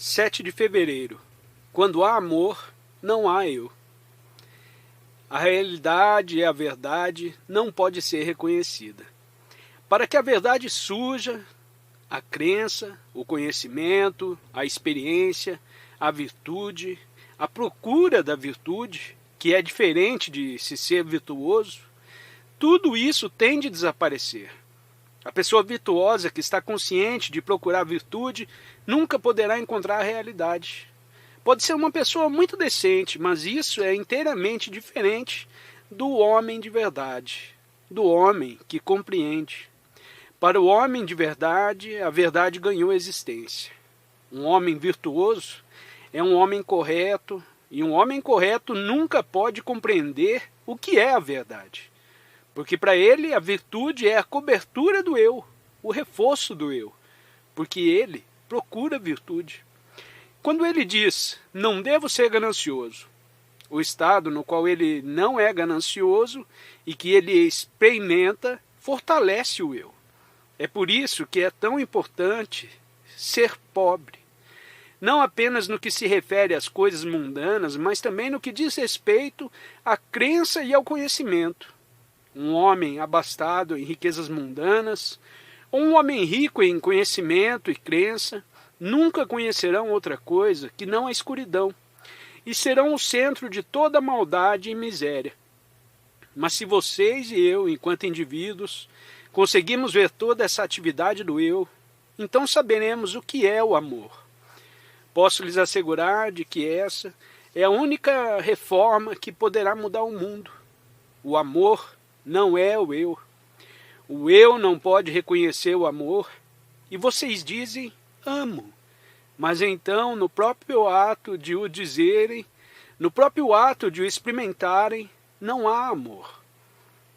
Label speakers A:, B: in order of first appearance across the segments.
A: 7 de fevereiro. Quando há amor, não há eu. A realidade e a verdade não pode ser reconhecida. Para que a verdade surja, a crença, o conhecimento, a experiência, a virtude, a procura da virtude, que é diferente de se ser virtuoso, tudo isso tem de desaparecer. A pessoa virtuosa que está consciente de procurar a virtude nunca poderá encontrar a realidade. Pode ser uma pessoa muito decente, mas isso é inteiramente diferente do homem de verdade, do homem que compreende. Para o homem de verdade, a verdade ganhou existência. Um homem virtuoso é um homem correto, e um homem correto nunca pode compreender o que é a verdade. Porque para ele a virtude é a cobertura do eu, o reforço do eu, porque ele procura virtude. Quando ele diz, não devo ser ganancioso, o estado no qual ele não é ganancioso e que ele experimenta, fortalece o eu. É por isso que é tão importante ser pobre. Não apenas no que se refere às coisas mundanas, mas também no que diz respeito à crença e ao conhecimento. Um homem abastado em riquezas mundanas, ou um homem rico em conhecimento e crença, nunca conhecerão outra coisa que não a escuridão, e serão o centro de toda maldade e miséria. Mas se vocês e eu, enquanto indivíduos, conseguimos ver toda essa atividade do eu, então saberemos o que é o amor. Posso lhes assegurar de que essa é a única reforma que poderá mudar o mundo. O amor não é o eu. O eu não pode reconhecer o amor, e vocês dizem, amo. Mas então, no próprio ato de o dizerem, no próprio ato de o experimentarem, não há amor.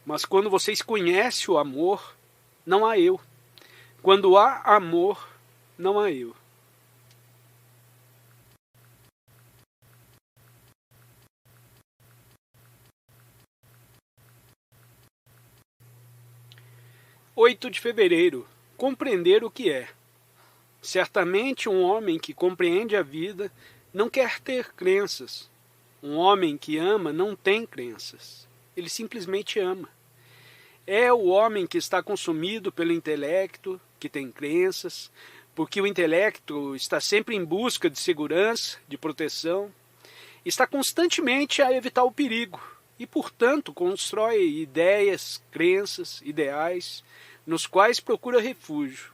A: Mas quando vocês conhecem o amor, não há eu. Quando há amor, não há eu. (8 de fevereiro). Compreender o que é. Certamente um homem que compreende a vida não quer ter crenças. Um homem que ama não tem crenças. Ele simplesmente ama. É o homem que está consumido pelo intelecto, que tem crenças, porque o intelecto está sempre em busca de segurança, de proteção, está constantemente a evitar o perigo e, portanto, constrói ideias, crenças, ideais, nos quais procura refúgio.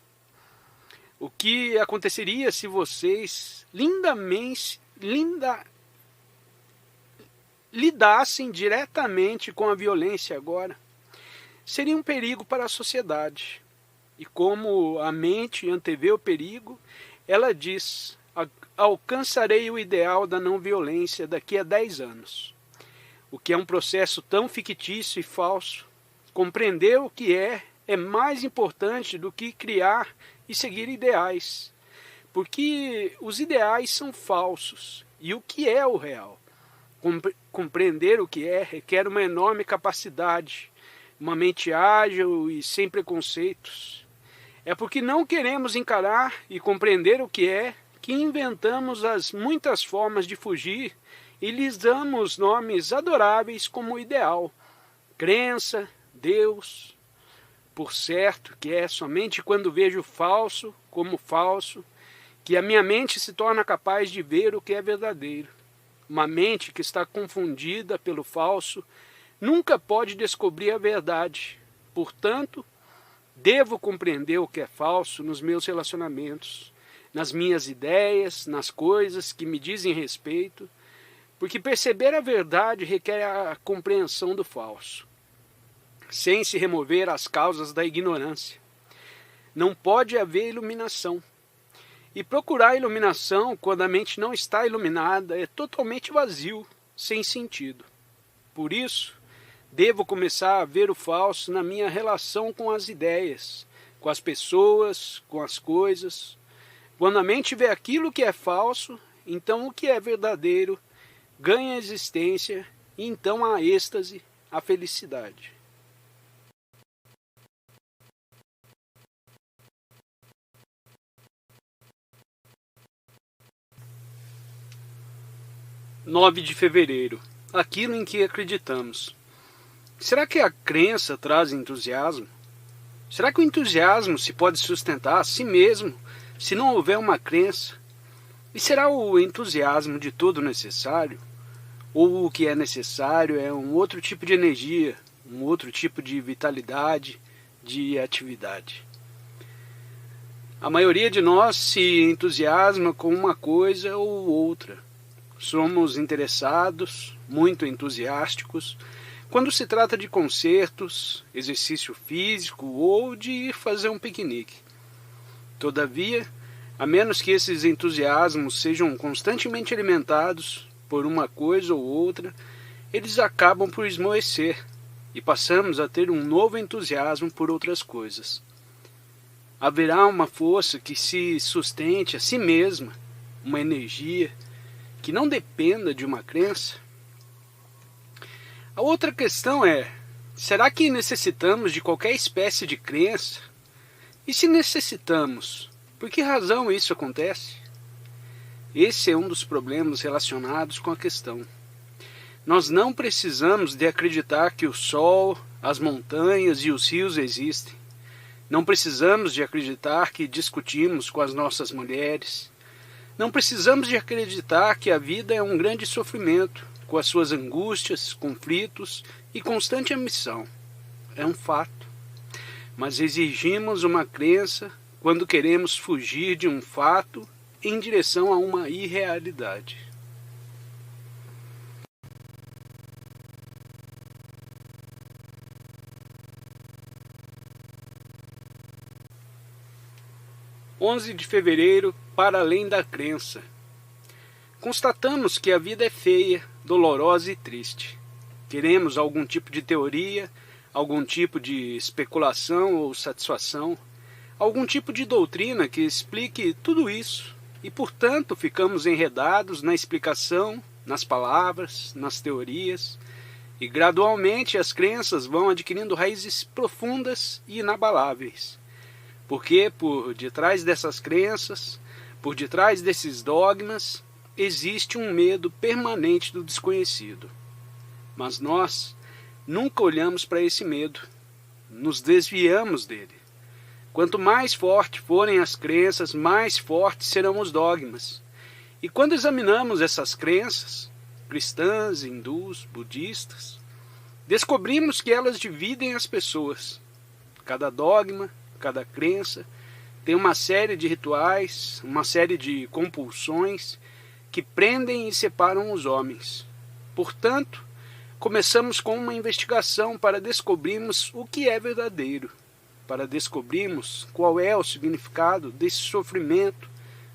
A: O que aconteceria se vocês lidassem diretamente com a violência agora? Seria um perigo para a sociedade. E como a mente antevê o perigo, ela diz, alcançarei o ideal da não violência daqui a 10 anos. O que é um processo tão fictício e falso. Compreender o que é mais importante do que criar e seguir ideais, porque os ideais são falsos, e o que é o real? Compreender o que é requer uma enorme capacidade, uma mente ágil e sem preconceitos. É porque não queremos encarar e compreender o que é que inventamos as muitas formas de fugir e lhes damos nomes adoráveis como ideal, crença, Deus. Por certo que é somente quando vejo falso como falso que a minha mente se torna capaz de ver o que é verdadeiro. Uma mente que está confundida pelo falso nunca pode descobrir a verdade. Portanto, devo compreender o que é falso nos meus relacionamentos, nas minhas ideias, nas coisas que me dizem respeito, porque perceber a verdade requer a compreensão do falso, sem se remover as causas da ignorância. Não pode haver iluminação. E procurar iluminação quando a mente não está iluminada é totalmente vazio, sem sentido. Por isso, devo começar a ver o falso na minha relação com as ideias, com as pessoas, com as coisas. Quando a mente vê aquilo que é falso, então o que é verdadeiro ganha existência e então a êxtase, a felicidade. 9 de fevereiro. Aquilo em que acreditamos. Será que a crença traz entusiasmo? Será que o entusiasmo se pode sustentar a si mesmo se não houver uma crença? E será o entusiasmo de todo necessário? Ou o que é necessário é um outro tipo de energia, um outro tipo de vitalidade, de atividade? A maioria de nós se entusiasma com uma coisa ou outra. Somos interessados, muito entusiásticos, quando se trata de concertos, exercício físico ou de fazer um piquenique. Todavia, a menos que esses entusiasmos sejam constantemente alimentados por uma coisa ou outra, eles acabam por esmoecer e passamos a ter um novo entusiasmo por outras coisas. Haverá uma força que se sustente a si mesma, uma energia que não dependa de uma crença? A outra questão é, será que necessitamos de qualquer espécie de crença? E se necessitamos, por que razão isso acontece? Esse é um dos problemas relacionados com a questão. Nós não precisamos de acreditar que o sol, as montanhas e os rios existem. Não precisamos de acreditar que discutimos com as nossas mulheres. Não precisamos de acreditar que a vida é um grande sofrimento, com as suas angústias, conflitos e constante ambição. É um fato. Mas exigimos uma crença quando queremos fugir de um fato em direção a uma irrealidade. (11 de fevereiro) Para além da crença. Constatamos que a vida é feia, dolorosa e triste. Queremos algum tipo de teoria, algum tipo de especulação ou satisfação, algum tipo de doutrina que explique tudo isso, e portanto ficamos enredados na explicação, nas palavras, nas teorias, e gradualmente as crenças vão adquirindo raízes profundas e inabaláveis. Porque por detrás dessas crenças, por detrás desses dogmas, existe um medo permanente do desconhecido. Mas nós nunca olhamos para esse medo, nos desviamos dele. Quanto mais fortes forem as crenças, mais fortes serão os dogmas. E quando examinamos essas crenças, cristãs, hindus, budistas, descobrimos que elas dividem as pessoas. Cada dogma, cada crença tem uma série de rituais, uma série de compulsões que prendem e separam os homens. Portanto, começamos com uma investigação para descobrirmos o que é verdadeiro, para descobrirmos qual é o significado desse sofrimento,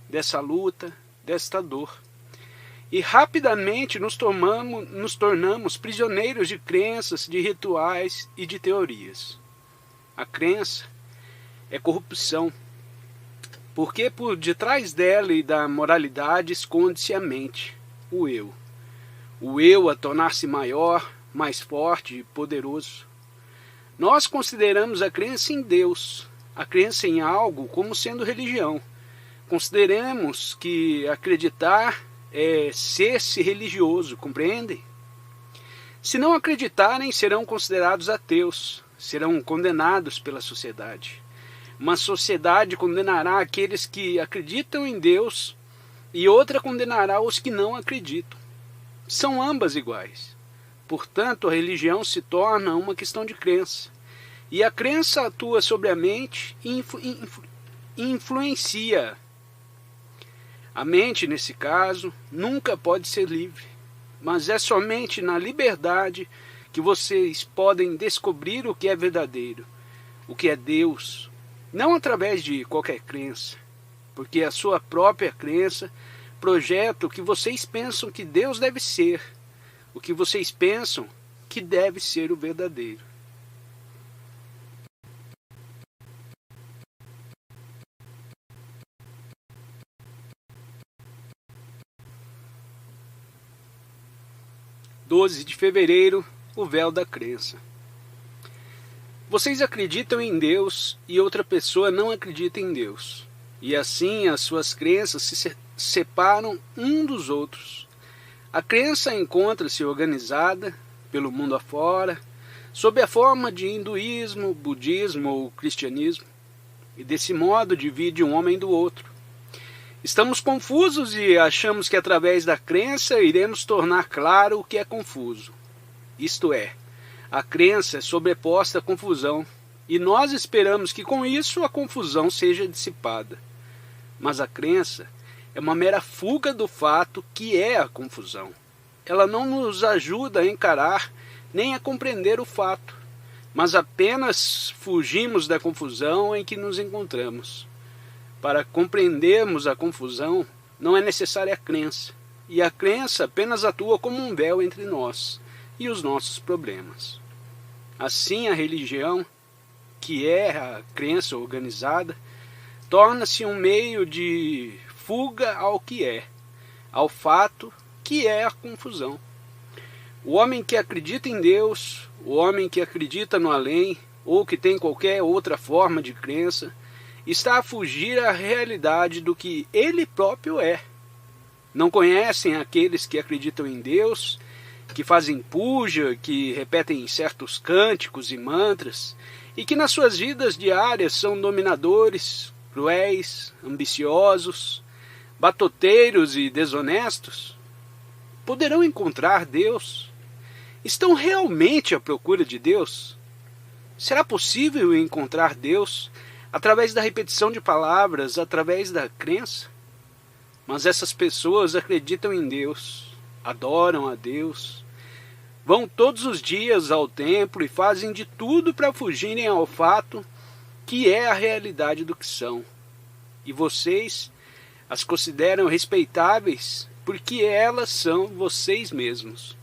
A: dessa luta, desta dor. E rapidamente nos tornamos prisioneiros de crenças, de rituais e de teorias. A crença é corrupção, porque por detrás dela e da moralidade esconde-se a mente, o eu. O eu a tornar-se maior, mais forte e poderoso. Nós consideramos a crença em Deus, a crença em algo como sendo religião. Consideremos que acreditar é ser-se religioso, compreendem? Se não acreditarem, serão considerados ateus, serão condenados pela sociedade. Uma sociedade condenará aqueles que acreditam em Deus e outra condenará os que não acreditam. São ambas iguais. Portanto, a religião se torna uma questão de crença. E a crença atua sobre a mente e influencia. A mente, nesse caso, nunca pode ser livre. Mas é somente na liberdade que vocês podem descobrir o que é verdadeiro, o que é Deus. Não através de qualquer crença, porque a sua própria crença projeta o que vocês pensam que Deus deve ser, o que vocês pensam que deve ser o verdadeiro. (12 de fevereiro) O véu da crença. Vocês acreditam em Deus e outra pessoa não acredita em Deus. E assim as suas crenças se separam um dos outros. A crença encontra-se organizada pelo mundo afora, sob a forma de hinduísmo, budismo ou cristianismo, e desse modo divide um homem do outro. Estamos confusos e achamos que através da crença iremos tornar claro o que é confuso. Isto é, a crença é sobreposta à confusão, e nós esperamos que com isso a confusão seja dissipada. Mas a crença é uma mera fuga do fato que é a confusão. Ela não nos ajuda a encarar nem a compreender o fato, mas apenas fugimos da confusão em que nos encontramos. Para compreendermos a confusão, não é necessária a crença, e a crença apenas atua como um véu entre nós e os nossos problemas. Assim, a religião, que é a crença organizada, torna-se um meio de fuga ao que é, ao fato que é a confusão. O homem que acredita em Deus, o homem que acredita no além, ou que tem qualquer outra forma de crença, está a fugir à realidade do que ele próprio é. Não conhecem aqueles que acreditam em Deus, que fazem puja, que repetem certos cânticos e mantras, e que nas suas vidas diárias são dominadores, cruéis, ambiciosos, batoteiros e desonestos? Poderão encontrar Deus? Estão realmente à procura de Deus? Será possível encontrar Deus através da repetição de palavras, através da crença? Mas essas pessoas acreditam em Deus, adoram a Deus, vão todos os dias ao templo e fazem de tudo para fugirem ao fato que é a realidade do que são. E vocês as consideram respeitáveis porque elas são vocês mesmos.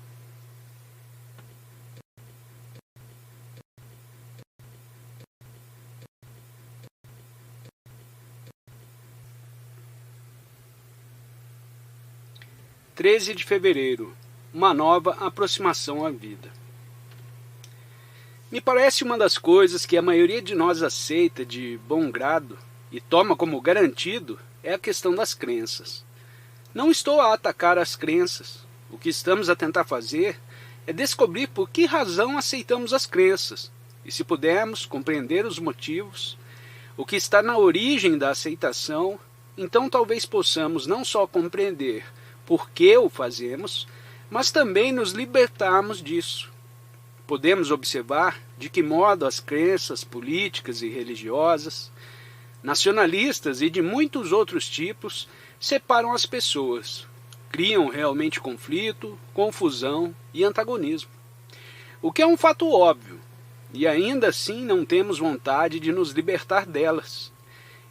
A: (13 de fevereiro) Uma nova aproximação à vida. Me parece uma das coisas que a maioria de nós aceita de bom grado e toma como garantido é a questão das crenças. Não estou a atacar as crenças. O que estamos a tentar fazer é descobrir por que razão aceitamos as crenças e, se pudermos compreender os motivos, o que está na origem da aceitação, então talvez possamos não só compreender por que o fazemos, mas também nos libertarmos disso. Podemos observar de que modo as crenças políticas e religiosas, nacionalistas e de muitos outros tipos separam as pessoas, criam realmente conflito, confusão e antagonismo. O que é um fato óbvio, e ainda assim não temos vontade de nos libertar delas.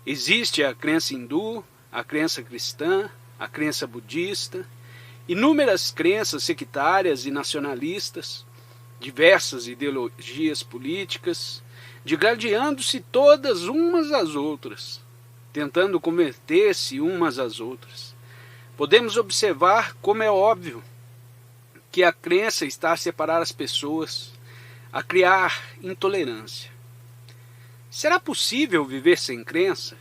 A: Existe a crença hindu, a crença cristã, a crença budista, inúmeras crenças sectárias e nacionalistas, diversas ideologias políticas, digladiando-se todas umas às outras, tentando converter-se umas às outras. Podemos observar como é óbvio que a crença está a separar as pessoas, a criar intolerância. Será possível viver sem crença?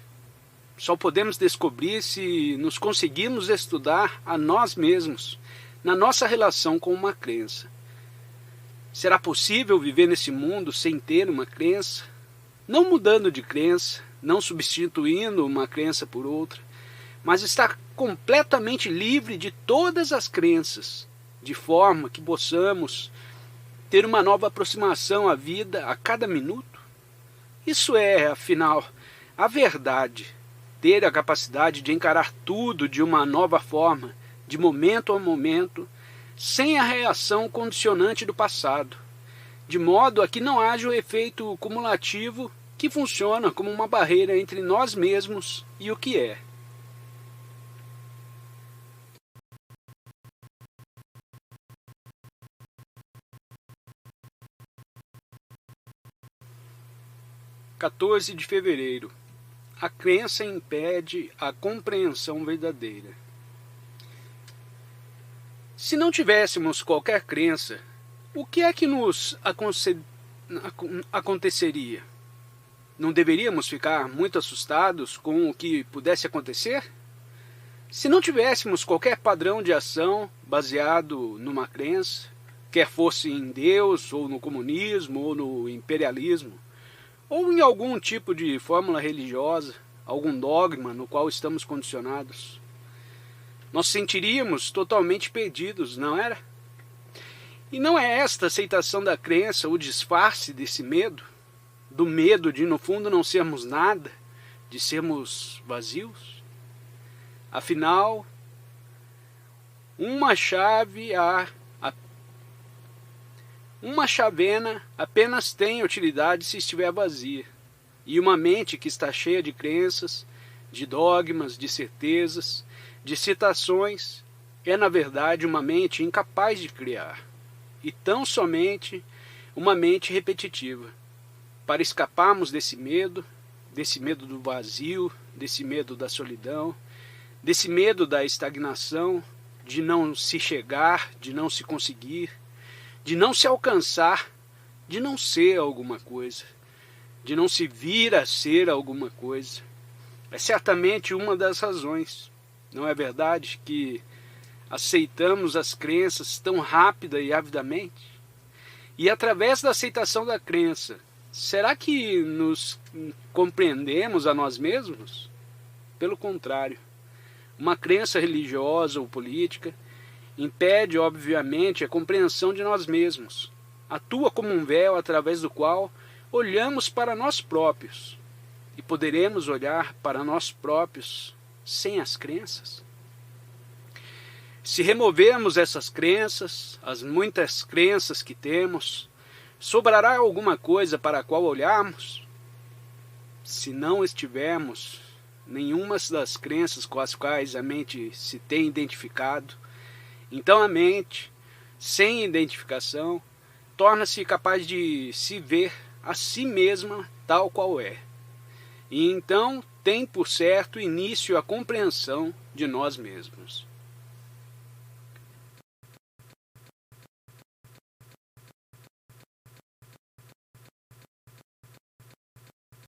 A: Só podemos descobrir se nos conseguirmos estudar a nós mesmos, na nossa relação com uma crença. Será possível viver nesse mundo sem ter uma crença? Não mudando de crença, não substituindo uma crença por outra, mas estar completamente livre de todas as crenças, de forma que possamos ter uma nova aproximação à vida a cada minuto? Isso é, afinal, a verdade. Ter a capacidade de encarar tudo de uma nova forma, de momento a momento, sem a reação condicionante do passado, de modo a que não haja o efeito cumulativo que funciona como uma barreira entre nós mesmos e o que é. (14 de fevereiro) A crença impede a compreensão verdadeira. Se não tivéssemos qualquer crença, o que é que nos aconteceria? Não deveríamos ficar muito assustados com o que pudesse acontecer? Se não tivéssemos qualquer padrão de ação baseado numa crença, quer fosse em Deus, ou no comunismo, ou no imperialismo, ou em algum tipo de fórmula religiosa, algum dogma no qual estamos condicionados, nós sentiríamos totalmente perdidos, não era? E não é esta aceitação da crença o disfarce desse medo? Do medo de, no fundo, não sermos nada, de sermos vazios? Afinal, uma chavena apenas tem utilidade se estiver vazia. E uma mente que está cheia de crenças, de dogmas, de certezas, de citações, é na verdade uma mente incapaz de criar. E tão somente uma mente repetitiva. Para escaparmos desse medo do vazio, desse medo da solidão, desse medo da estagnação, de não se chegar, de não se conseguir, de não se alcançar, de não ser alguma coisa, de não se vir a ser alguma coisa. É certamente uma das razões, não é verdade, que aceitamos as crenças tão rápida e avidamente? E através da aceitação da crença, será que nos compreendemos a nós mesmos? Pelo contrário, uma crença religiosa ou política impede, obviamente, a compreensão de nós mesmos. Atua como um véu através do qual olhamos para nós próprios. E poderemos olhar para nós próprios sem as crenças? Se removermos essas crenças, as muitas crenças que temos, sobrará alguma coisa para a qual olharmos? Se não estivermos nenhuma das crenças com as quais a mente se tem identificado, então a mente, sem identificação, torna-se capaz de se ver a si mesma tal qual é. E então tem por certo início a compreensão de nós mesmos.